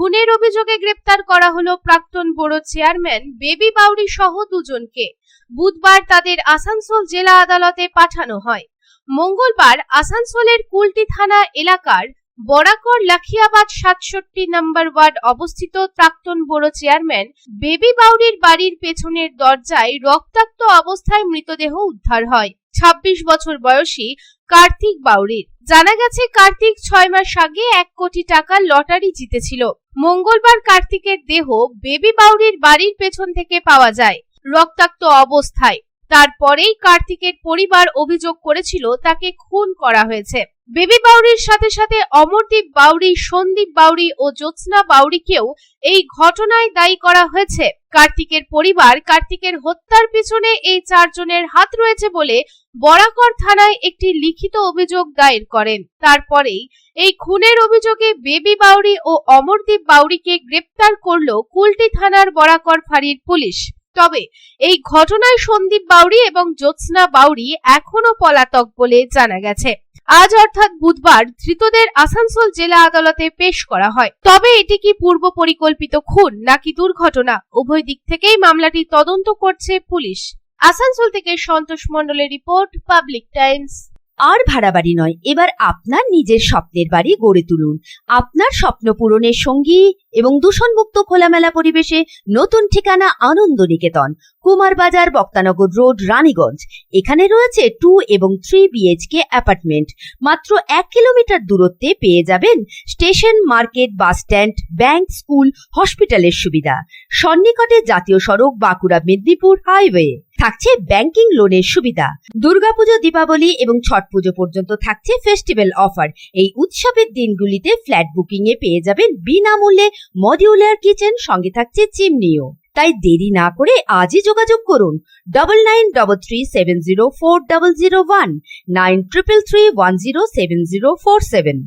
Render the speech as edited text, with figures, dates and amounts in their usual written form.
খুনের অভিযোগে গ্রেপ্তার করা হলো প্রাক্তন বোর্ড চেয়ারম্যান বেবি বাউরি সহ দুজনকে। বুধবার তাদের আসানসোল জেলা আদালতে পাঠানো হয়। মঙ্গলবার আসানসোলের কুলটি থানা এলাকার বরাকর লাখিয়াবাদ 67 নম্বর ওয়ার্ড অবস্থিত প্রাক্তন বোর্ড চেয়ারম্যান বেবি বাউরির বাড়ির পেছনের দরজায় রক্তাক্ত অবস্থায় মৃতদেহ উদ্ধার হয় 26 বছর বয়সী কার্তিক বাউরির। জানা গেছে, কার্তিক 6 মাস আগে 1 কোটি টাকার লটারি জিতেছিল। মঙ্গলবার কার্তিকের দেহ বেবি বাউরির বাড়ির পেছন থেকে পাওয়া যায় রক্তাক্ত অবস্থায়। তারপরেই কার্তিকের পরিবার অভিযোগ করেছিল তাকে খুন করা হয়েছে। বেবি বাউরির সাথে সাথে অমরদীপ বাউরি, সন্দীপ বাউরি ও জ্যোৎস্না বাউরিকেও এই ঘটনায় দায়ী করা হয়েছে। কার্তিকের পরিবার কার্তিকের হত্যার পিছনে এই 4 জনের হাত রয়েছে বলে বরাকর থানায় একটি লিখিত অভিযোগ দায়ের করেন। তারপরেই এই খুনের অভিযোগে বেবি বাউরি ও অমরদীপ বাউরিকে গ্রেপ্তার করল কুলটি থানার বরাকর ফাঁড়ির পুলিশ। তবে এই ঘটনায় সন্দীপ বাউরি এবং জ্যোৎস্না বাউরি এখনো পলাতক বলে জানা গেছে। আজ অর্থাৎ বুধবার ধৃতদের আসানসোল জেলা আদালতে পেশ করা হয়। তবে এটি কি পূর্ব পরিকল্পিত খুন নাকি দুর্ঘটনা, উভয় দিক থেকেই মামলাটি তদন্ত করছে পুলিশ। আসানসোল থেকে সন্তোষ মণ্ডলের রিপোর্ট, পাবলিক টাইমস। আর ভাড়া বাড়ি নয়, এবার আপনার নিজের স্বপ্নের বাড়ি গড়ে তুলুন। আপনার স্বপ্ন পূরণের সঙ্গী এবং দূষণমুক্ত খোলামেলা পরিবেশে নতুন ঠিকানা আনন্দ নিকেতন, কুমারবাজার, বক্তানগর রোড, রানীগঞ্জ। এখানে রয়েছে 2 এবং 3 BHK অ্যাপার্টমেন্ট। মাত্র 1 কিলোমিটার দূরত্বে পেয়ে যাবেন station, market, bus stand, bank, school, হসপিটালের সুবিধা। সন্নিকটে জাতীয় সড়ক, বাঁকুড়া মেদিনীপুর হাইওয়ে। থাকছে ব্যাংকিং লোনের সুবিধা। দুর্গাপুজো, দীপাবলি এবং ছট পুজো পর্যন্ত থাকছে ফেস্টিভ্যাল অফার। এই উৎসবের দিনগুলিতে ফ্ল্যাট বুকিং এ পেয়ে যাবেন বিনামূল্যে মডিউলার কিচেন, সঙ্গে থাকছে চিমনিও। তাই দেরি না করে আজই যোগাযোগ করুন 9933370401 9333107047।